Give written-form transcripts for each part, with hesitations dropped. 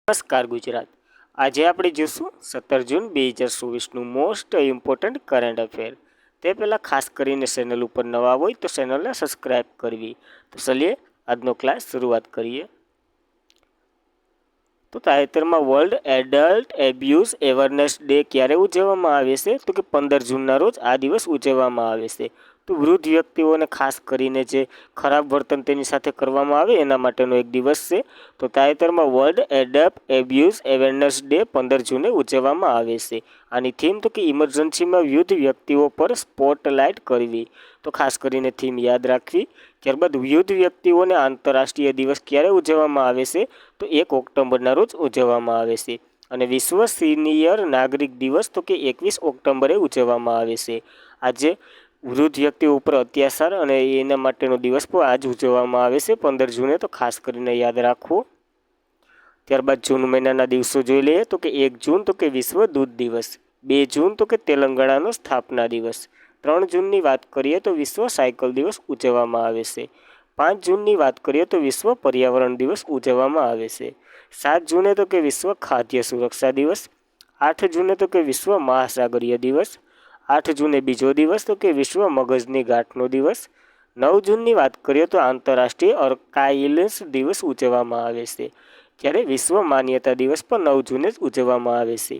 નમસ્કાર ગુજરાત. આજે આપણે જોઈશું 17 જૂન 2024નું મોસ્ટ ઇમ્પોર્ટન્ટ કરંટ અફેર. તે પહેલાં ખાસ કરીને ચેનલ ઉપર નવા હોય તો ચેનલને સબસ્ક્રાઈબ કરવી. તો ચલીએ આજનો ક્લાસ શરૂઆત કરીએ. તો તાજેતરમાં world adult abuse awareness day ક્યારે ઉજવવામાં આવે છે? તો કે 15 જૂનના રોજ આ દિવસ ઉજવવામાં આવે છે. તો વૃદ્ધ વ્યક્તિઓને ખાસ કરીને જે ખરાબ વર્તન તેની સાથે કરવામાં આવે એના માટેનો એક દિવસ છે. તો તાજેતરમાં world adult abuse awareness day 15 જૂને ઉજવવામાં આવે છે. આની થીમ તો કે ઇમરજન્સીમાં વૃદ્ધ વ્યક્તિઓ પર સ્પોટલાઇટ કરવી. તો ખાસ કરીને થીમ યાદ રાખવી. ત્યારબાદ વૃદ્ધ વ્યક્તિઓને આંતરરાષ્ટ્રીય દિવસ ક્યારે ઉજવવામાં આવે છે? તો 1 ઓક્ટોબરના રોજ ઉજવવામાં આવે છે. અને વિશ્વ સિનિયર નાગરિક દિવસ તો કે 21 ઓક્ટોબરે ઉજવવામાં આવે છે. આજે વૃદ્ધ વ્યક્તિઓ ઉપર અત્યાચાર અને એના માટેનો દિવસ પણ આજ ઉજવવામાં આવે છે 15 જૂને. તો ખાસ કરીને યાદ રાખવો. ત્યારબાદ જૂન મહિનાના દિવસો જોઈ લઈએ. તો કે 1 જૂન તો કે વિશ્વ દૂધ દિવસ, 2 જૂન તો કે તેલંગાણાનો સ્થાપના દિવસ, 3 જૂનની વાત કરીએ તો વિશ્વ સાયકલ દિવસ ઉજવવામાં આવે છે. 5 જૂનની વાત કરીએ તો વિશ્વ પર્યાવરણ દિવસ ઉજવવામાં આવે છે. 7 જૂને તો કે વિશ્વ ખાદ્ય સુરક્ષા દિવસ, 8 જૂને તો કે વિશ્વ મહાસાગરીય દિવસ, 8 જૂને બીજો દિવસ તો કે વિશ્વ મગજની ગાંઠનો દિવસ. 9 જૂનની વાત કરીએ તો આંતરરાષ્ટ્રીય અર્કાઇલ્સ દિવસ ઉજવવામાં આવે છે. જ્યારે વિશ્વ માન્યતા દિવસ પણ 9 જૂને જ ઉજવવામાં આવે છે.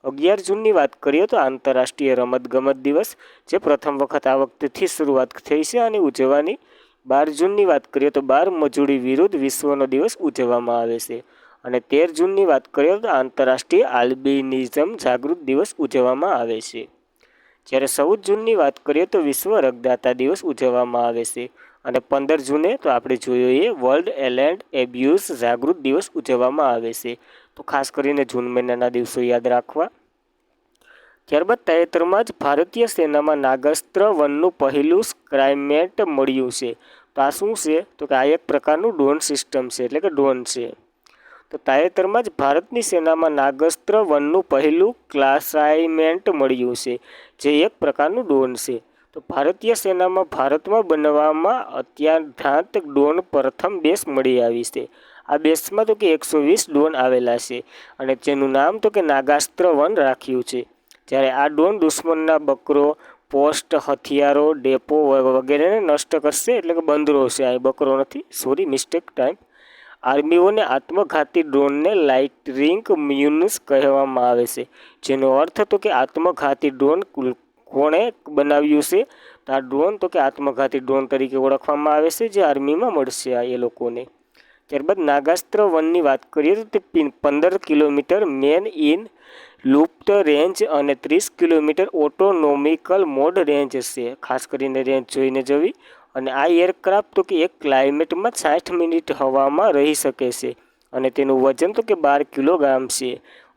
11 જૂનની વાત કરીએ તો આંતરરાષ્ટ્રીય રમતગમત દિવસ, જે પ્રથમ વખત આ વખતેથી શરૂઆત થઈ છે આની ઉજવવાની. 12 જૂનની વાત કરીએ તો બાળ મજૂરી વિરુદ્ધ વિશ્વનો દિવસ ઉજવવામાં આવે છે. અને 13 જૂનની વાત કરીએ તો આંતરરાષ્ટ્રીય આલ્બિનિઝમ જાગૃત દિવસ ઉજવવામાં આવે છે. જ્યારે 14 જૂનની વાત કરીએ તો વિશ્વ રક્તદાતા દિવસ ઉજવવામાં આવે છે. અને 15 જૂને તો આપણે જોઈએ વર્લ્ડ એલેન્ટ એબ્યુઝ જાગૃત દિવસ ઉજવવામાં આવે છે. તો ખાસ કરીને જૂન મહિનાના દિવસો યાદ રાખવા. ત્યારબાદ તાજેતરમાં જ ભારતીય સેનામાં નાગાસ્ત્ર વનનું પહેલું સ્ક્રાઇમેટ મળ્યું છે. તો આ શું છે? તો કે આ એક પ્રકારનું ડ્રોન સિસ્ટમ છે, એટલે કે ડ્રોન છે. તો તાજેતરમાં જ ભારતની સેનામાં નાગાસ્ત્ર વનનું પહેલું ક્લાસાઇમેન્ટ મળ્યું છે, જે એક પ્રકારનું ડ્રોન છે. તો ભારતીય સેનામાં ભારતમાં બનાવવામાં અત્યાધુનિક ડ્રોન પ્રથમ બેસ મળી આવી છે. આ બેસમાં તો કે 120 ડ્રોન આવેલા છે અને તેનું નામ તો કે નાગાસ્ત્ર વન રાખ્યું છે. જ્યારે આ ડ્રોન દુશ્મનના બકરો, પોસ્ટ, હથિયારો, ડેપો વગેરેને નષ્ટ કરશે. એટલે કે બંદરો છે, આ બકરો નથી, સોરી, મિસ્ટેક ટાઈમ. આર્મીઓને આત્મઘાતી ડ્રોનને લાઇટનિંગ મ્યુન્સ કહેવામાં આવે છે, જેનો અર્થ તો કે આત્મઘાતી ડ્રોન કોણે બનાવ્યું છે? તો આ ડ્રોન તો કે આત્મઘાતી ડ્રોન તરીકે ઓળખવામાં આવે છે, જે આર્મીમાં મળશે એ લોકોને. ત્યારબાદ નાગાસ્ત્ર વનની વાત કરીએ તો તે 15 કિલોમીટર મેન ઇન લુપ્ત રેન્જ અને 30 કિલોમીટર ઓટોનોમિકલ મોડ રેન્જ છે. ખાસ કરીને રેન્જ જોઈને જવી. અને આ એરક્રાફ્ટ તો કે એક ક્લાઇમેટમાં 60 મિનિટ હવામાં રહી શકે છે અને તેનું વજન તો કે 12 કિલોગ્રામ છે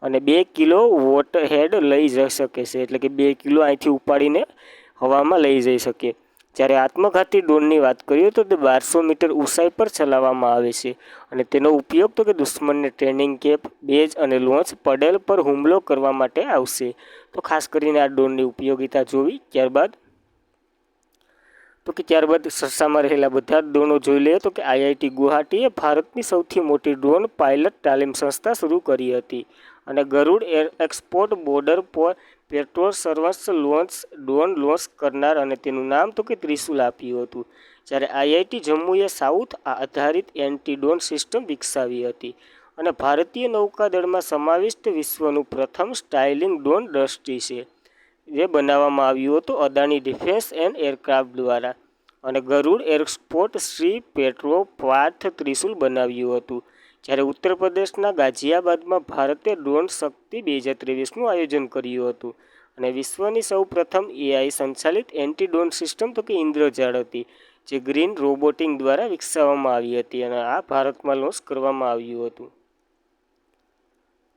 અને 2 કિલો વોટ હેડ લઈ જઈ શકે છે. એટલે કે 2 કિલો અહીંથી ઉપાડીને હવામાં લઈ જઈ શકે. જ્યારે આત્મઘાતી ડ્રોનની વાત કરીએ તો તે 1200 મીટર ઊંચાઈ પર ચલાવવામાં આવે છે અને તેનો ઉપયોગ તો કે દુશ્મનને ટ્રેનિંગ કેમ્પ, બેઝ અને લોન્ચ પેડ પર હુમલો કરવા માટે આવશે. તો ખાસ કરીને આ ડ્રોનની ઉપયોગિતા જોવી. ત્યારબાદ સરસામાં રહેલા બધા ડ્રોનો જોઈ લઈએ. તો કે આઈઆઈટી ગુવાહાટીએ ભારતની સૌથી મોટી ડ્રોન પાયલટ તાલીમ સંસ્થા શરૂ કરી હતી. અને Garuda air export border patrol સર્વસ ડ્રોન લોન્ચ કરનાર અને તેનું નામ તો કે ત્રિશુલ આપ્યું હતું. જ્યારે આઈઆઈટી જમ્મુએ સાઉથ આધારિત એન્ટી ડ્રોન સિસ્ટમ વિકસાવી હતી. અને ભારતીય નૌકાદળમાં સમાવિષ્ટ વિશ્વનું પ્રથમ સ્ટાઇલિંગ ડ્રોન દ્રષ્ટિ છે, જે બનાવવામાં આવ્યું હતું અદાણી ડિફેન્સ એન્ડ એરક્રાફ્ટ દ્વારા. અને ગરુડ એરસ્પોર્ટ શ્રી પેટ્રો પાર્થ ત્રિશુલ બનાવ્યું હતું. જ્યારે ઉત્તર પ્રદેશના ગાઝિયાબાદમાં ભારતે ડ્રોન શક્તિ 2023નું આયોજન કર્યું હતું. અને વિશ્વની સૌ પ્રથમ એઆઈ સંચાલિત એન્ટી ડ્રોન સિસ્ટમ તો કે ઇન્દ્રજાળ હતી, જે ગ્રીન રોબોટિક દ્વારા વિકસાવવામાં આવી હતી અને આ ભારતમાં લોન્ચ કરવામાં આવ્યું હતું.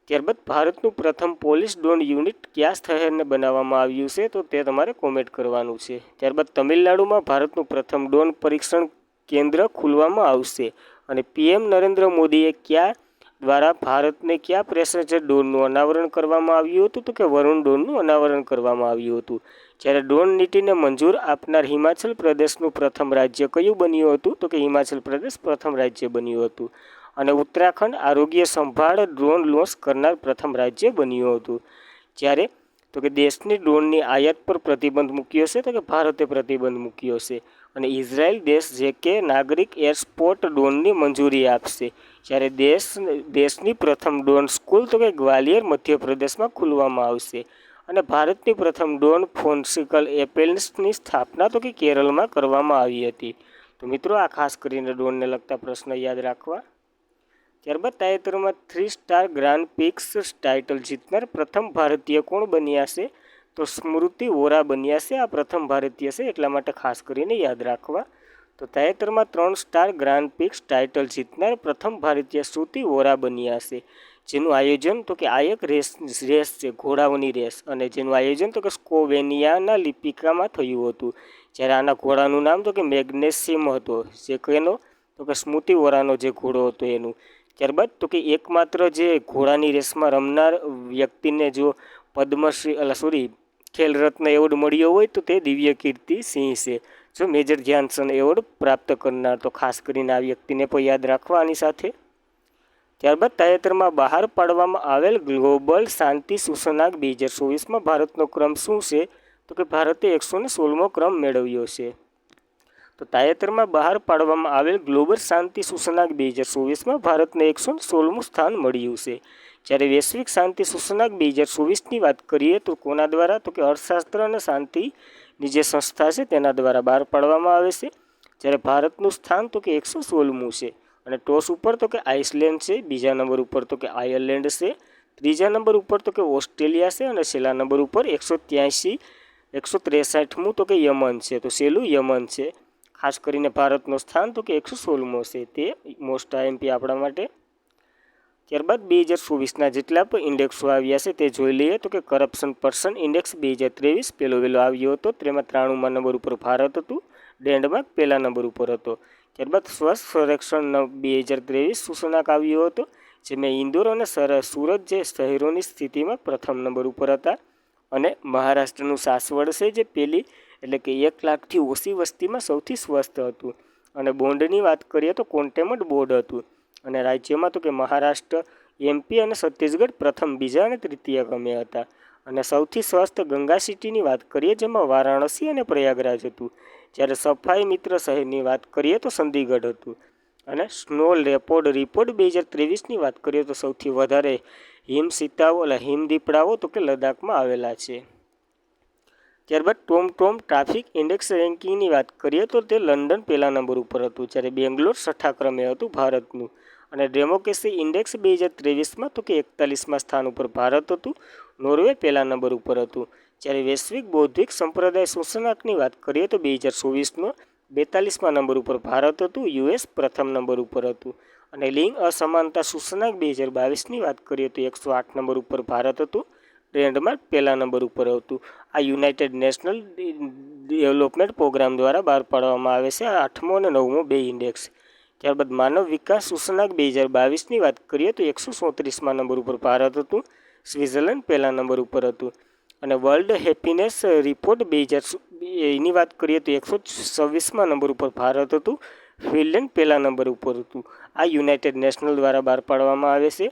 ત્યારબાદ ભારતનું પ્રથમ પોલીસ ડ્રોન યુનિટ કયા શહેરને બનાવવામાં આવ્યું છે? તો તે તમારે કોમેન્ટ કરવાનું છે. ત્યારબાદ તમિલનાડુમાં ભારતનું પ્રથમ ડ્રોન પરીક્ષણ કેન્દ્ર ખોલવામાં આવશે. અને પીએમ નરેન્દ્ર મોદીએ કયા દ્વારા ભારતને કયા પેસેન્જર ડ્રોનનું અનાવરણ કરવામાં આવ્યું હતું? તો કે વરુણ ડ્રોનનું અનાવરણ કરવામાં આવ્યું હતું. જ્યારે ડ્રોન નીતિને મંજૂર આપનાર હિમાચલ પ્રદેશનું પ્રથમ રાજ્ય કયું બન્યું હતું? તો કે હિમાચલ પ્રદેશ પ્રથમ રાજ્ય બન્યું હતું. અને ઉત્તરાખંડ આરોગ્ય સંભાળ ડ્રોન લોન્ચ કરનાર પ્રથમ રાજ્ય બન્યું હતું. જ્યારે તો કે દેશની ડ્રોનની આયાત પર પ્રતિબંધ મૂક્યો છે, તો કે ભારતે પ્રતિબંધ મૂક્યો છે. અને ઇઝરાયલ દેશ જે કે નાગરિક એરસ્પોર્ટ ડ્રોનની મંજૂરી આપશે. જ્યારે દેશની પ્રથમ ડ્રોન સ્કૂલ તો કે ગ્વાલિયર મધ્યપ્રદેશમાં ખોલવામાં આવશે. અને ભારતની પ્રથમ ડ્રોન ફોન્સિકલ એપેલ્સની સ્થાપના તો કે કેરળમાં કરવામાં આવી હતી. તો મિત્રો આ ખાસ કરીને ડ્રોનને લગતા પ્રશ્ન યાદ રાખવા. ત્યારબાદ તાજેતરમાં 3 સ્ટાર ગ્રાન્ડ પિક્સ ટાઇટલ જીતનાર પ્રથમ ભારતીય કોણ બન્યા છે? તો સ્મૃતિ વોરા બન્યા છે. આ પ્રથમ ભારતીય છે, એટલા માટે ખાસ કરીને યાદ રાખવા. તો તાજેતરમાં 3 સ્ટાર ગ્રાન્ડ પિક્સ ટાઇટલ જીતનાર પ્રથમ ભારતીય શ્રુતિ વોરા બન્યા છે. જેનું આયોજન તો કે આ એક રેસ છે, ઘોડાઓની રેસ, અને જેનું આયોજન તો કે સ્લોવેનિયાના લિપિકામાં થયું હતું. જ્યારે આના ઘોડાનું નામ તો કે મેગ્નેસિયમ હતો, જે કેનો તો કે સ્મૃતિ વોરાનો જે ઘોડો હતો એનું. ત્યારબાદ તો કે એકમાત્ર જે ઘોડાની રેસમાં રમનાર વ્યક્તિને જો પદ્મશ્રી ખેલ રત્ન એવોર્ડ મળ્યો હોય તો તે દિવ્ય કીર્તિ સિંહ છે. જો મેજર ધ્યાનચંદ એવોર્ડ પ્રાપ્ત કરનાર, તો ખાસ કરીને આ વ્યક્તિને પણ યાદ રાખવા આની સાથે. ત્યારબાદ તાજેતરમાં બહાર પાડવામાં આવેલ ગ્લોબલ શાંતિ સૂચકાંક 2024માં ભારતનો ક્રમ શું છે? તો કે ભારતે 116મો ક્રમ મેળવ્યો છે. તો તાજેતરમાં બહાર પાડવામાં આવેલ ગ્લોબલ શાંતિ સૂચકાંક 2024માં ભારતને 116મું સ્થાન મળ્યું છે. જ્યારે વૈશ્વિક શાંતિ સૂચકાંક 2024ની વાત કરીએ તો કોના દ્વારા? તો કે અર્થશાસ્ત્ર અને શાંતિની જે સંસ્થા છે તેના દ્વારા બહાર પાડવામાં આવે છે. જ્યારે ભારતનું સ્થાન તો કે 116મું છે. અને ટોચ ઉપર તો કે આઇસલેન્ડ છે, બીજા નંબર ઉપર તો કે આયર્લેન્ડ છે, ત્રીજા નંબર ઉપર તો કે ઓસ્ટ્રેલિયા છે, અને છેલ્લા નંબર ઉપર 163મું તો કે યમન છે. તો છેલ્લું યમન છે. ખાસ કરીને ભારતનું સ્થાન તો કે 116મો છે, તે મોસ્ટ આઈએમપી આપણા માટે. ત્યારબાદ 2024ના જેટલા પણ ઇન્ડેક્સો આવ્યા છે તે જોઈ લઈએ. તો કે કરપ્શન પર્સન ઇન્ડેક્સ 2023 પહેલો આવ્યો હતો, તેમાં 93મા નંબર ઉપર ભારત હતું. ડેનમાર્ક પહેલા નંબર ઉપર હતો. ત્યારબાદ સ્વચ્છ સર્વેક્ષણ 2023 સૂચકાંક આવ્યો હતો, જેમાં ઇન્દોર અને સુરત જે શહેરોની સ્થિતિમાં પ્રથમ નંબર ઉપર હતા. અને મહારાષ્ટ્રનું સાસવડ છે જે પહેલી, એટલે કે 1 લાખથી ઓછી વસ્તીમાં સૌથી સ્વસ્થ હતું. અને બોન્ડની વાત કરીએ તો કોન્ટેમન્ટ બોર્ડ હતું. અને રાજ્યમાં તો કે મહારાષ્ટ્ર, એમપી અને છત્તીસગઢ પ્રથમ, બીજા અને તૃતીય ક્રમે હતા. અને સૌથી સ્વસ્થ ગંગા સિટીની વાત કરીએ, જેમાં વારાણસી અને પ્રયાગરાજ હતું. જ્યારે સફાઈ મિત્ર શહેરની વાત કરીએ તો ચંદીગઢ હતું. અને સ્નો લેપર્ડ રિપોર્ટ 2023ની વાત કરીએ તો સૌથી વધારે હિમદીપડાઓ તો કે લદ્દાખમાં આવેલા છે. ત્યારબાદ ટોમ ટ્રાફિક ઇન્ડેક્સ રેન્કિંગની વાત કરીએ તો તે લંડન પહેલા નંબર ઉપર હતું. જ્યારે બેંગ્લોર 6થા ક્રમે હતું ભારતનું. અને ડેમોક્રેસી ઇન્ડેક્સ 2023માં તો કે 41મા સ્થાન ઉપર ભારત હતું. નોર્વે પહેલા નંબર ઉપર હતું. જ્યારે વૈશ્વિક બૌદ્ધિક સંપ્રદાય સૂચકાંકની વાત કરીએ તો 2024નો 42મા નંબર ઉપર ભારત હતું. યુએસ પ્રથમ નંબર ઉપર હતું. અને લિંગ અસમાનતા સૂચકાંક 2022ની વાત કરીએ તો 108 નંબર ઉપર ભારત હતું. ડેનમાર્ક પહેલા નંબર ઉપર હતું. આ યુનાઇટેડ નેશનલ ડેવલપમેન્ટ પ્રોગ્રામ દ્વારા બહાર પાડવામાં આવે છે, 8મો અને 9મો બે ઇન્ડેક્સ. ત્યારબાદ માનવ વિકાસ સૂચકાંક 2022ની વાત કરીએ તો 134મા નંબર ઉપર ભારત હતું. સ્વિટ્ઝરલેન્ડ પહેલા નંબર ઉપર હતું. અને વર્લ્ડ હેપીનેસ રિપોર્ટ 2000ની વાત કરીએ તો 126મા નંબર ઉપર ભારત હતું. ફિનલેન્ડ પહેલા નંબર ઉપર હતું. આ યુનાઇટેડ નેશનલ દ્વારા બહાર પાડવામાં આવે છે.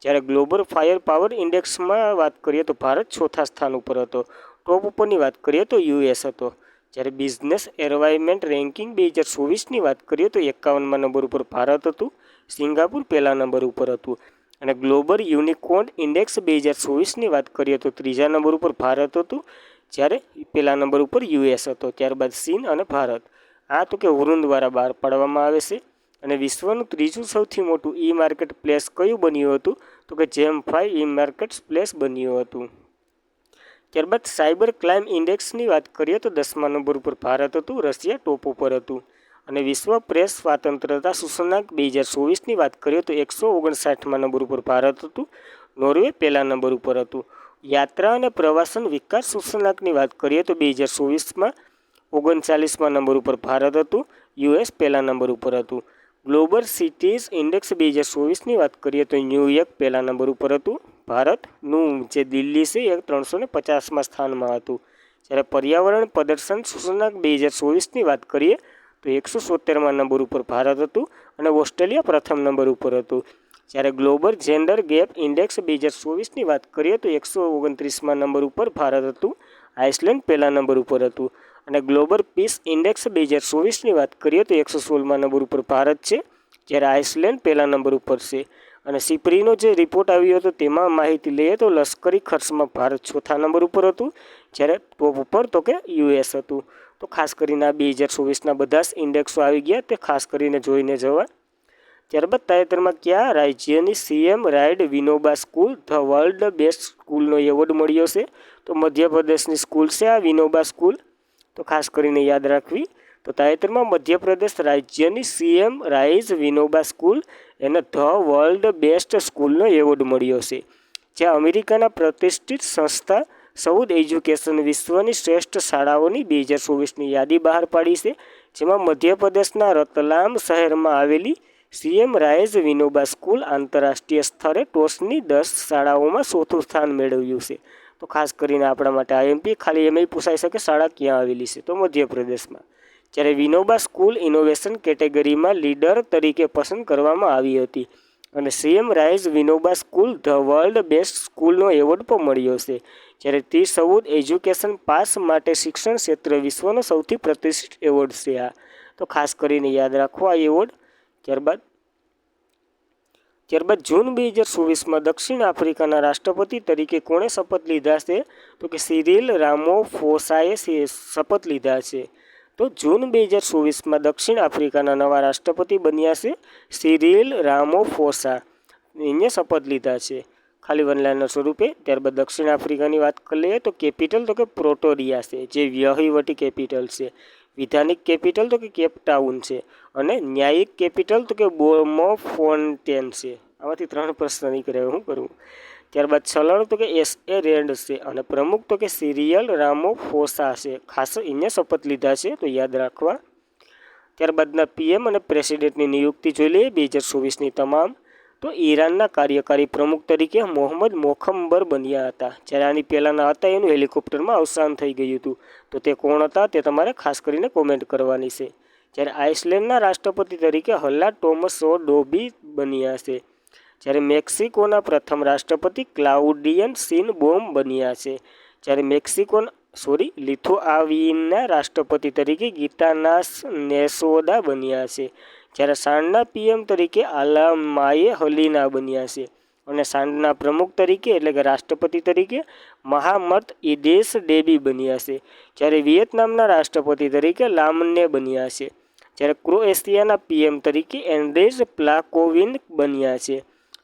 જ્યારે ગ્લોબલ ફાયર પાવર ઇન્ડેક્સમાં વાત કરીએ તો ભારત 4થા સ્થાન ઉપર હતો. ટોપ ઉપરની વાત કરીએ તો યુએસ હતો. જ્યારે બિઝનેસ એન્વાયરમેન્ટ રેન્કિંગ 2024ની વાત કરીએ તો 51મા નંબર ઉપર ભારત હતું. સિંગાપુર પહેલા નંબર ઉપર હતું. અને ગ્લોબલ યુનિકોર્ન ઇન્ડેક્સ 2024ની વાત કરીએ તો ત્રીજા નંબર ઉપર ભારત હતું. જ્યારે પહેલા નંબર ઉપર યુએસ હતો. ત્યારબાદ ચીન અને ભારત. આ તો કે વરુણ દ્વારા બહાર પાડવામાં આવે છે. અને વિશ્વનું ત્રીજું સૌથી મોટું ઈ માર્કેટ પ્લેસ કયું બન્યું હતું? તો કે GEM5 ઈ માર્કેટ પ્લેસ બન્યું હતું. ત્યારબાદ સાયબર ક્રાઇમ ઇન્ડેક્સની વાત કરીએ તો 10મા નંબર ઉપર ભારત હતું. રશિયા ટોપ ઉપર હતું. અને વિશ્વ પ્રેસ સ્વાતંત્રતા સૂચકાંક 2024ની વાત કરીએ તો 159મા નંબર ઉપર ભારત હતું. નોર્વે પહેલા નંબર ઉપર હતું. યાત્રા અને પ્રવાસન વિકાસ સૂચકાંકની વાત કરીએ તો 2024માં 39મા નંબર ઉપર ભારત હતું. યુએસ પહેલા નંબર ઉપર હતું. ગ્લોબલ સિટીઝ ઇન્ડેક્સ 2024ની વાત કરીએ તો ન્યૂયોર્ક પહેલા નંબર ઉપર હતું. ભારતનું જે દિલ્હી છે એ 350મા સ્થાનમાં હતું. જ્યારે પર્યાવરણ પ્રદર્શન સૂચકાંક 2024ની વાત કરીએ તો 170મા નંબર ઉપર ભારત હતું અને ઓસ્ટ્રેલિયા પ્રથમ નંબર ઉપર હતું. જ્યારે ગ્લોબલ જેન્ડર ગેપ ઇન્ડેક્સ 2024ની વાત કરીએ તો 129મા નંબર ઉપર ભારત હતું. આઇસલેન્ડ પહેલા નંબર ઉપર હતું. અને ગ્લોબલ પીસ ઇન્ડેક્સ 2024ની વાત કરીએ તો 116મા નંબર ઉપર ભારત છે, જ્યારે આઇસલેન્ડ પહેલા નંબર ઉપર છે. અને સિપ્રીનો જે રિપોર્ટ આવ્યો હતો તેમાં માહિતી લઈએ તો લશ્કરી ખર્ચમાં ભારત ચોથા નંબર ઉપર હતું, જ્યારે ટોપ ઉપર તો કે યુએસ હતું. તો ખાસ કરીને આ 2024ના બધા જ ઇન્ડેક્સો આવી ગયા, તે ખાસ કરીને જોઈને જવા. ત્યારબાદ તાજેતરમાં કયા રાજ્યની CM ride Vinoba school the world best સ્કૂલનો એવોર્ડ મળ્યો છે? તો મધ્યપ્રદેશની સ્કૂલ છે આ વિનોબા સ્કૂલ, તો ખાસ કરીને યાદ રાખવી. તો તાજેતરમાં મધ્યપ્રદેશ રાજ્યની સીએમ રાઇઝ વિનોબા સ્કૂલ એને ધ વર્લ્ડ બેસ્ટ સ્કૂલનો એવોર્ડ મળ્યો છે. જ્યાં અમેરિકાના પ્રતિષ્ઠિત સંસ્થા સઉદ એજ્યુકેશન વિશ્વની શ્રેષ્ઠ શાળાઓની 2024ની યાદી બહાર પાડી છે, જેમાં મધ્યપ્રદેશના રતલામ શહેરમાં આવેલી સીએમ રાઇઝ વિનોબા સ્કૂલ આંતરરાષ્ટ્રીય સ્તરે ટોચની 10 શાળાઓમાં ચોથું સ્થાન મેળવ્યું છે. તો ખાસ કરીને આપણા માટે આઈએમપી ખાલી એમ પૂછાઈ શકે શાળા ક્યાં આવેલી છે, તો મધ્યપ્રદેશમાં. જ્યારે વિનોબા સ્કૂલ ઇનોવેશન કેટેગરીમાં લીડર તરીકે પસંદ કરવામાં આવી હતી અને CM rise Vinoba school the world best સ્કૂલનો એવોર્ડ પણ મળ્યો છે. જ્યારે તે સઉદ એજ્યુકેશન પાસ માટે શિક્ષણ ક્ષેત્રે વિશ્વનો સૌથી પ્રતિષ્ઠિત એવોર્ડ છે આ, તો ખાસ કરીને યાદ રાખો આ એવોર્ડ. ત્યારબાદ જૂન 2024માં દક્ષિણ આફ્રિકાના રાષ્ટ્રપતિ તરીકે કોણે શપથ લીધા છે? તો કે સિરિલ રામાફોસાએ શપથ લીધા છે. તો જૂન 2024માં દક્ષિણ આફ્રિકાના નવા રાષ્ટ્રપતિ બન્યા છે સિરિલ રામાફોસા, એને શપથ લીધા છે ખાલી વનલાઈનર સ્વરૂપે. ત્યારબાદ દક્ષિણ આફ્રિકાની વાત કરી લઈએ તો કેપિટલ તો કે પ્રોટોરિયા છે, જે વહીવટી કેપિટલ છે. વિધાનિક કેપિટલ તો કે કેપટાઉન છે. અને ન્યાયિક કેપિટલ તો કે બોમોફોન્ટેન છે. આમાંથી 3 પ્રશ્ન નીકળે, શું કરવું? ત્યારબાદ ચલણ તો કે SA રેન્ડ છે. અને પ્રમુખ તો કે સિરિયલ રામાફોસા છે. ખાસ એને શપથ લીધા છે, તો યાદ રાખવા. ત્યારબાદના પીએમ અને પ્રેસિડેન્ટની નિયુક્તિ જોઈ લઈએ 2024ની તમામ. તો ઈરાનના કાર્યકારી પ્રમુખ તરીકે મોહમ્મદ મોખમ્બર બન્યા હતા. જ્યારે આની પહેલાંના હતા એનું હેલિકોપ્ટરમાં અવસાન થઈ ગયું હતું. તો તે કોણ હતા તે તમારે ખાસ કરીને કોમેન્ટ કરવાની છે. જ્યારે આઇસલેન્ડના રાષ્ટ્રપતિ તરીકે હલ્લા ટોમસો ડોબી બન્યા છે. જ્યારે મેક્સિકોના પ્રથમ રાષ્ટ્રપતિ ક્લાઉડિયન સીનબોમ બન્યા છે. જ્યારે લિથુઆનિયાના રાષ્ટ્રપતિ તરીકે ગીતાનાસ નેસોદા બન્યા છે. જ્યારે સાંડના પીએમ તરીકે આલામાએ હલીના બન્યા છે. અને સાંડના પ્રમુખ તરીકે એટલે કે રાષ્ટ્રપતિ તરીકે મહામત ઇદેશ ડેબી બન્યા છે. જ્યારે વિયેતનામના રાષ્ટ્રપતિ તરીકે લામને બન્યા છે. જ્યારે ક્રોએશિયાના પીએમ તરીકે એન્ડ્રેજ પ્લાકોવિન બન્યા છે.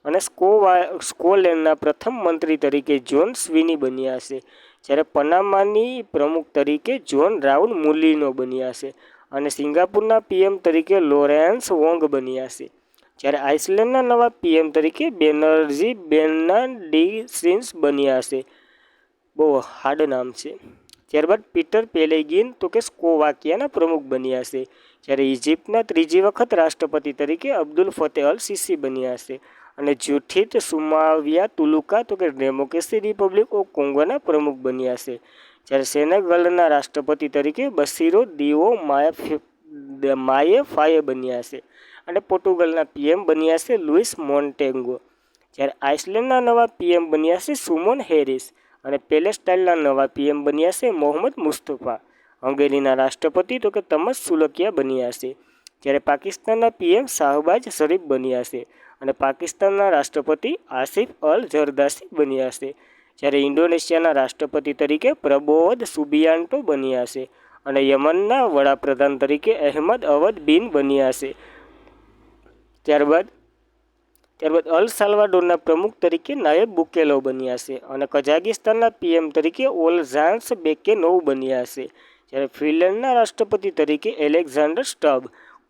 અને સ્કોટલેન્ડના પ્રથમ મંત્રી તરીકે જોન સ્વીની બન્યા છે. જ્યારે પનામાની પ્રમુખ તરીકે જોન રાઉલ મુલિનો બન્યા છે. અને સિંગાપુરના પીએમ તરીકે લોરેન્સ વોંગ બન્યા છે. જ્યારે આઇસલેન્ડના નવા પીએમ તરીકે બેનર્જી બેર્નાન્ડીસિસ બન્યા છે. બહુ હાર્ડ નામ છે. ત્યારબાદ પીટર પેલેગિન તો કે સ્લોવાકિયાના પ્રમુખ બન્યા છે. જ્યારે ઇજિપ્તના ત્રીજી વખત રાષ્ટ્રપતિ તરીકે અબ્દુલ ફતેહ અલ સીસી બન્યા છે. અને જુઠિત સુમાવિયા તુલુકા તો કે ડેમોક્રેસી રિપબ્લિક ઓફ કોંગોના પ્રમુખ બન્યા છે. જ્યારે સેનેગલના રાષ્ટ્રપતિ તરીકે બસીરો દિઓ માયેફાએ બન્યા છે. અને પોર્ટુગલના પીએમ બન્યા છે લુઇસ મોન્ટેગો. જ્યારે આઇસલેન્ડના નવા પીએમ બન્યા છે સુમોન હેરિસ. અને પેલેસ્ટાઇનના નવા પીએમ બન્યા છે મોહમ્મદ મુસ્તફા. હંગેરીના રાષ્ટ્રપતિ તો કે તમસ સુલકિયા બન્યા છે. જ્યારે પાકિસ્તાનના પીએમ શાહબાજ શરીફ બન્યા છે. અને પાકિસ્તાનના રાષ્ટ્રપતિ આસિફ અલ ઝરદારી બન્યા છે. જ્યારે ઇન્ડોનેશિયાના રાષ્ટ્રપતિ તરીકે પ્રબોધ સુબિયાન્ટો બન્યા છે. અને યમનના વડાપ્રધાન તરીકે અહેમદ અવદ બિન બન્યા છે. ત્યારબાદ અલ સાલ્વાડોરના પ્રમુખ તરીકે નાયબ બુકેલો બન્યા છે. અને કઝાકિસ્તાનના પીએમ તરીકે ઓલઝાન્સ બેકેનોવ બન્યા છે. જ્યારે ફિનલેન્ડના રાષ્ટ્રપતિ તરીકે એલેક્ઝાન્ડર સ્ટબ,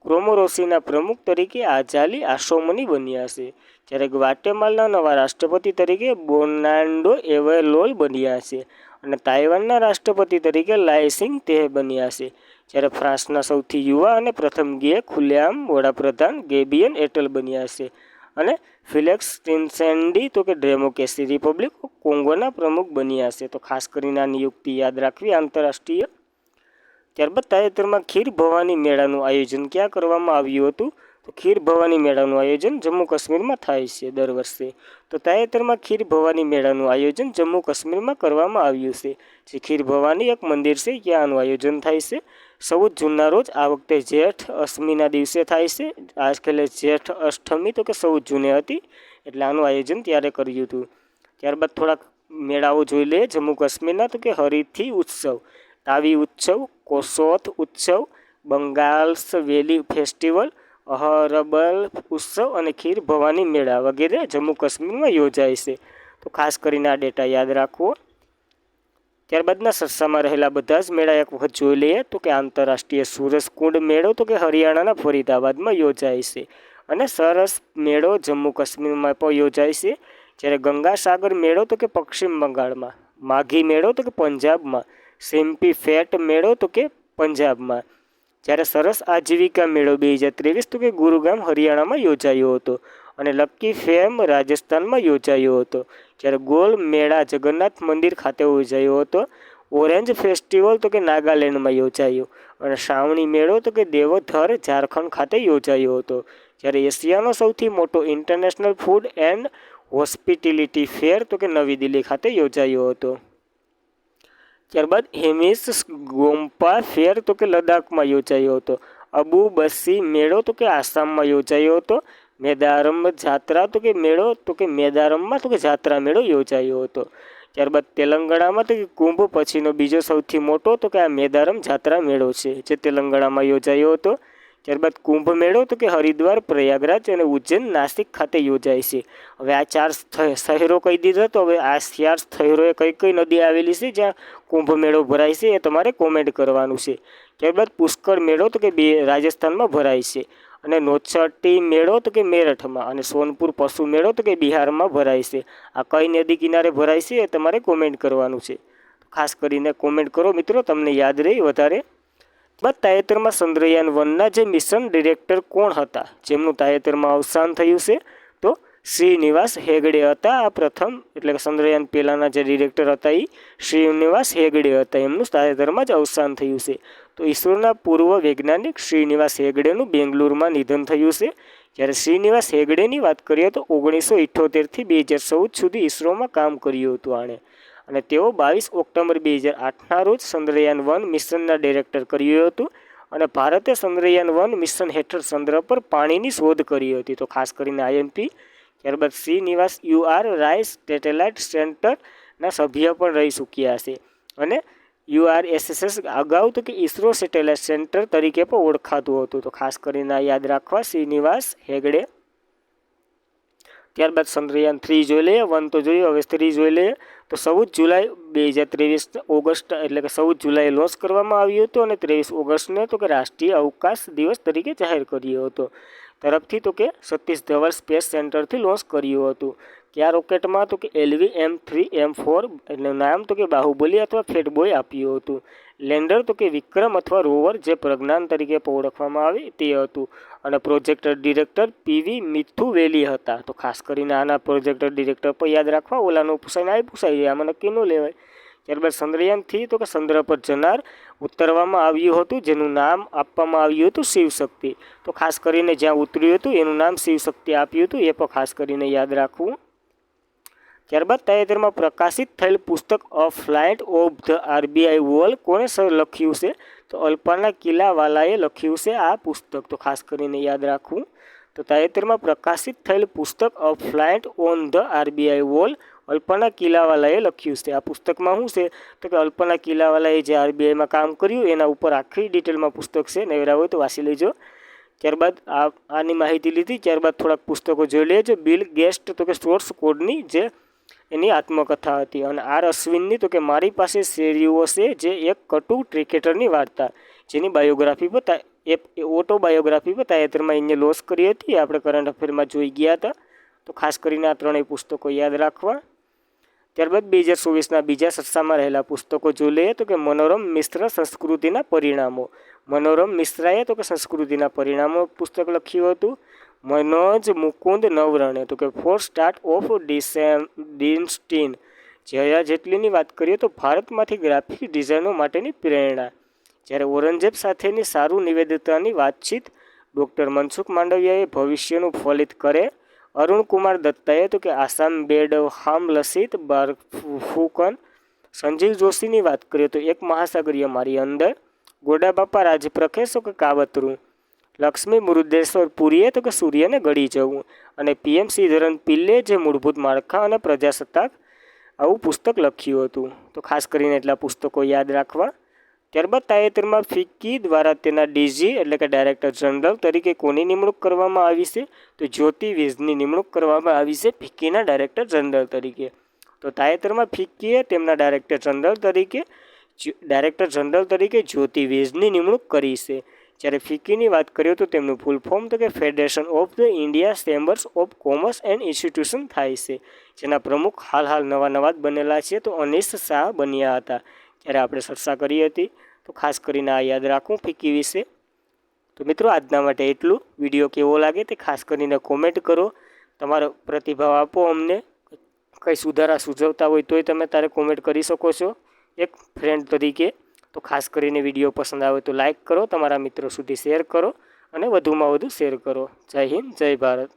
કોમોરોસના પ્રમુખ તરીકે આઝાલી આસોમની બન્યા છે. જ્યારે ગ્વાટેમાલાના નવા રાષ્ટ્રપતિ તરીકે બર્નાર્ડો એવેલોલ બન્યા છે. અને તાઇવાનના રાષ્ટ્રપતિ તરીકે લાઇસિંગ તે બન્યા છે. જ્યારે ફ્રાન્સના સૌથી યુવા અને પ્રથમ ગે ખુલ્લેઆમ વડાપ્રધાન ગેબ્રિયલ એટલ બન્યા છે. અને ફિલેક્સ ટિન્સેન્ડી તો કે ડેમોક્રેસી રિપબ્લિક કોંગોના પ્રમુખ બન્યા છે. તો ખાસ કરીને આ નિયુક્તિ યાદ રાખવી આંતરરાષ્ટ્રીય. ત્યારબાદ તાજેતરમાં ખીર ભવાની મેળાનું આયોજન ક્યાં કરવામાં આવ્યું હતું? તો ખીર ભવાની મેળાનું આયોજન જમ્મુ કાશ્મીરમાં થાય છે દર વર્ષે. તો તાજેતરમાં ખીર ભવાની મેળાનું આયોજન જમ્મુ કાશ્મીરમાં કરવામાં આવ્યું છે. જે ખીર ભવાની એક મંદિર છે ત્યાં આનું આયોજન થાય છે 14 જૂનના રોજ. આ વખતે જેઠ અષ્ટમીના દિવસે થાય છે. આજકાલે જેઠ અષ્ટમી તો કે 14 જૂને હતી, એટલે આનું આયોજન ત્યારે કર્યું હતું. ત્યારબાદ થોડાક મેળાઓ જોઈ લઈએ જમ્મુ કાશ્મીરના. તો કે હરિથી ઉત્સવ, તાવી ઉત્સવ, કોસોથ ઉત્સવ, બંગાલ્સ વેલી ફેસ્ટિવલ, અહરબલ ઉત્સવ અને ખીર ભવાની મેળા વગેરે જમ્મુ કાશ્મીરમાં યોજાય છે. તો ખાસ કરીને આ ડેટા યાદ રાખવો. ત્યારબાદના સરસામાં રહેલા બધા જ મેળા એક વખત જોઈ લઈએ. તો કે આંતરરાષ્ટ્રીય સૂરજકુંડ મેળો તો કે હરિયાણાના ફરીદાબાદમાં યોજાય છે. અને સરસ મેળો જમ્મુ કાશ્મીરમાં પણ યોજાય છે. જ્યારે ગંગાસાગર મેળો તો કે પશ્ચિમ બંગાળમાં, માઘી મેળો તો કે પંજાબમાં, સિમ્પી ફેટ મેળો તો કે પંજાબમાં. જ્યારે સરસ આજીવિકા મેળો 2023 તો કે ગુરુગ્રામ હરિયાણામાં યોજાયો હતો. અને લક્કી ફેમ રાજસ્થાનમાં યોજાયો હતો. જ્યારે ગોલ મેળા જગન્નાથ મંદિર ખાતે યોજાયો હતો. ઓરેન્જ ફેસ્ટિવલ તો કે નાગાલેન્ડમાં યોજાયો. અને શ્રાવણી મેળો તો કે દેવધર ઝારખંડ ખાતે યોજાયો હતો. જ્યારે એશિયાનો સૌથી મોટો ઇન્ટરનેશનલ ફૂડ એન્ડ હોસ્પિટિલિટી ફેર તો કે નવી દિલ્હી ખાતે યોજાયો હતો. ત્યારબાદ હેમિસ ગોમ્પા ફેર તો કે લદ્દાખમાં યોજાયો હતો. અબુ બસી મેળો તો કે આસામમાં યોજાયો હતો. મેદારમ જાત્રા તો કે મેળો તો કે મેદારમમાં તો કે જાત્રા મેળો યોજાયો હતો. ત્યારબાદ તેલંગાણામાં તો કે કુંભ પછીનો બીજો સૌથી મોટો તો કે આ મેદારમ જાત્રા મેળો છે, જે તેલંગાણામાં યોજાયો હતો. ત્યારબાદ કુંભ મેળો તો કે હરિદ્વાર, પ્રયાગરાજ અને ઉજ્જૈન, નાસિક ખાતે યોજાય છે. હવે આ 4 શહેરો કહી દીધા. તો હવે આ 4 શહેરોએ કઈ કઈ નદી આવેલી છે જ્યાં કુંભ મેળો ભરાય છે એ તમારે કોમેન્ટ કરવાનું છે. ત્યારબાદ પુષ્કળ મેળો તો કે રાજસ્થાનમાં ભરાય છે. અને નોચટી મેળો તો કે મેરઠમાં, અને સોનપુર પશુ મેળો તો કે બિહારમાં ભરાય છે. આ કઈ નદી કિનારે ભરાય છે એ તમારે કોમેન્ટ કરવાનું છે. ખાસ કરીને કોમેન્ટ કરો મિત્રો, તમને યાદ રહી વધારે. તાજેતરમાં ચંદ્રયાન 1ના જે મિશન ડિરેક્ટર કોણ હતા, જેમનું તાજેતરમાં અવસાન થયું છે? તો શ્રીનિવાસ હેગડે હતા. આ પ્રથમ એટલે કે ચંદ્રયાન પહેલાના જે ડિરેક્ટર હતા એ શ્રીનિવાસ હેગડે હતા. એમનું તાજેતરમાં જ અવસાન થયું છે. તો ઈસરોના પૂર્વ વૈજ્ઞાનિક શ્રીનિવાસ હેગડેનું બેંગ્લુરુમાં નિધન થયું છે. જ્યારે શ્રીનિવાસ હેગડેની વાત કરીએ તો 1978થી 2014 સુધી ઈસરોમાં કામ કર્યું હતું આણે. અને તેઓ 22 ઓક્ટોબર 2008ના રોજ ચંદ્રયાન 1 મિશનના ડિરેક્ટર કર્યું હતું. અને ભારતે ચંદ્રયાન 1 મિશન હેઠળ ચંદ્ર પર પાણીની શોધ કરી હતી. તો ખાસ કરીને IMP. ત્યારબાદ શ્રીનિવાસ UR રાય સેટેલાઇટ સેન્ટરના સભ્ય પણ રહી ચૂક્યા છે. અને URSS અગાઉ તો કે ઈસરો સેટેલાઇટ સેન્ટર તરીકે પણ ઓળખાતું હતું. તો ખાસ કરીને યાદ રાખવા શ્રીનિવાસ હેગડે. ત્યારબાદ ચંદ્રયાન 3 જોઈ લઈએ. 1 તો જોયું, હવે 3 જોઈ લઈએ. તો 14 જુલાઈ 2023 ઓગસ્ટ એટલે કે 14 જુલાઈએ લોન્ચ કરવામાં આવ્યું હતું. અને 23 ઓગસ્ટને તો કે રાષ્ટ્રીય અવકાશ દિવસ તરીકે જાહેર કર્યો હતો તરફથી તો કે સતીશ ધવન સ્પેસ સેન્ટરથી લોન્ચ કર્યું હતું. કે આ રોકેટમાં તો કે LV-M3M4 એટલે નામ તો કે બાહુબલી અથવા ફેટબોય આપ્યું હતું. લેન્ડર તો કે વિક્રમ અથવા રોવર, જે પ્રજ્ઞાન તરીકે ઓળખવામાં આવે તે હતું. અને પ્રોજેક્ટર ડિરેક્ટર PV મિથુવેલી હતા. તો ખાસ કરીને આના પ્રોજેક્ટર ડિરેક્ટર પર યાદ રાખવા. ઓલાનું પૂછાઈને આ પૂછાઈ જાય, આમાં નક્કી ન લેવાય. ત્યારબાદ ચંદ્રયાન-3 તો કે ચંદ્ર પર જનાર ઉતરવામાં આવ્યું હતું, જેનું નામ આપવામાં આવ્યું હતું શિવશક્તિ. તો ખાસ કરીને જ્યાં ઉતર્યું હતું એનું નામ શિવશક્તિ આપ્યું હતું, એ પણ ખાસ કરીને યાદ રાખવું. ત્યારબાદ તાજેતરમાં પ્રકાશિત થયેલ પુસ્તક a flight of the RBI wall કોણે લખ્યું છે? તો અલ્પના કિલાવાલાએ લખ્યું છે આ પુસ્તક. તો ખાસ કરીને યાદ રાખવું. તો તાજેતરમાં પ્રકાશિત થયેલ પુસ્તક a flight on the RBI wall Alpana કિલાવાલાએ લખ્યું છે. આ પુસ્તકમાં શું છે? તો કે અલ્પના કિલાવાલાએ જે RBIમાં કામ કર્યું એના ઉપર આખી ડિટેલમાં પુસ્તક છે. નવેરા હોય તો વાંચી લેજો. ત્યારબાદ આની માહિતી લીધી. ત્યારબાદ થોડાક પુસ્તકો જોઈ લેજો. બિલ ગેટ્સ તો કે સોર્સ કોડની જે એની આત્મકથા હતી. અને R અશ્વિનની તો કે મારી પાસે શેરીઓ છે, જે એક કટુ ક્રિકેટરની વાર્તા, જેની બાયોગ્રાફી પર ઓટોબાયોગ્રાફી પર તાજેતરમાં એને લોન્ચ કરી હતી. આપણે કરંટ અફેરમાં જોઈ ગયા હતા. તો ખાસ કરીને આ ત્રણેય પુસ્તકો યાદ રાખવા. ત્યારબાદ 2024ના બીજા સત્સામાં રહેલા પુસ્તકો જોઈ લઈએ. તો કે મનોરમ મિશ્ર સંસ્કૃતિના પરિણામો. મનોરમ મિશ્રાએ તો કે સંસ્કૃતિના પરિણામો પુસ્તક લખ્યું હતું. મનોજ મુકુંદ નવરણે તો કે ફોર સ્ટાર્ટ ઓફ ડિસ્ટીન. જયા જેટલીની વાત કરીએ તો ભારતમાંથી ગ્રાફિક ડિઝાઇનો માટેની પ્રેરણા. જ્યારે ઔરંગઝેબ સાથેની સારું નિવેદતાની વાતચીત ડૉક્ટર મનસુખ માંડવિયાએ ભવિષ્યનું ફલિત કરે. અરુણ કુમાર દત્તાએ તો કે આસામ બેડ હામ લસિત બારફુકન. સંજીવ જોશીની વાત કરીએ તો એક મહાસાગરીય મારી અંદર. ગોડાબાપા રાજપ્રખે તો કે કાવતરું. લક્ષ્મી મૃદેશ્વર પુરીએ તો કે સૂર્યને ગળી જવું. અને પીએમ શ્રીધરન પિલ્લે જે મૂળભૂત માળખા અને પ્રજાસત્તાક આવું પુસ્તક લખ્યું હતું. તો ખાસ કરીને એટલા પુસ્તકો યાદ રાખવા. ત્યારબાદ તાજેતરમાં ફિક્કી દ્વારા તેના ડીજી એટલે કે ડાયરેક્ટર જનરલ તરીકે કોની નિમણૂક કરવામાં આવી છે? તો જ્યોતિ વિજની નિમણૂક કરવામાં આવી છે ફિક્કીના ડાયરેક્ટર જનરલ તરીકે. તો તાજેતરમાં ફિક્કીએ તેમના ડાયરેક્ટર જનરલ તરીકે જ્યોતિ વિજની નિમણૂક કરી છે. જ્યારે ફિક્કીની વાત કરીએ તો તેમનું ફૂલ ફોર્મ તો કે federation of the India chambers of commerce and institution થાય છે, જેના પ્રમુખ હાલ નવા જ બનેલા છે તો અનીસ શાહ બન્યા હતા જ્યારે આપણે ચર્ચા કરી હતી. તો ખાસ કરીને આ યાદ રાખવું ફિક્કી વિશે. તો મિત્રો આજના માટે એટલું. વિડીયો કેવો લાગે તે ખાસ કરીને કોમેન્ટ કરો. તમારો પ્રતિભાવ આપો અમને. કંઈ સુધારા સૂચવતા હોય તોય તમે તારે કોમેન્ટ કરી શકો છો એક ફ્રેન્ડ તરીકે. તો ખાસ કરીને વિડીયો પસંદ આવે તો લાઇક કરો, તમારા મિત્રો સુધી શેર કરો અને વધુમાં વધુ શેર કરો. જય હિન્દ, જય ભારત.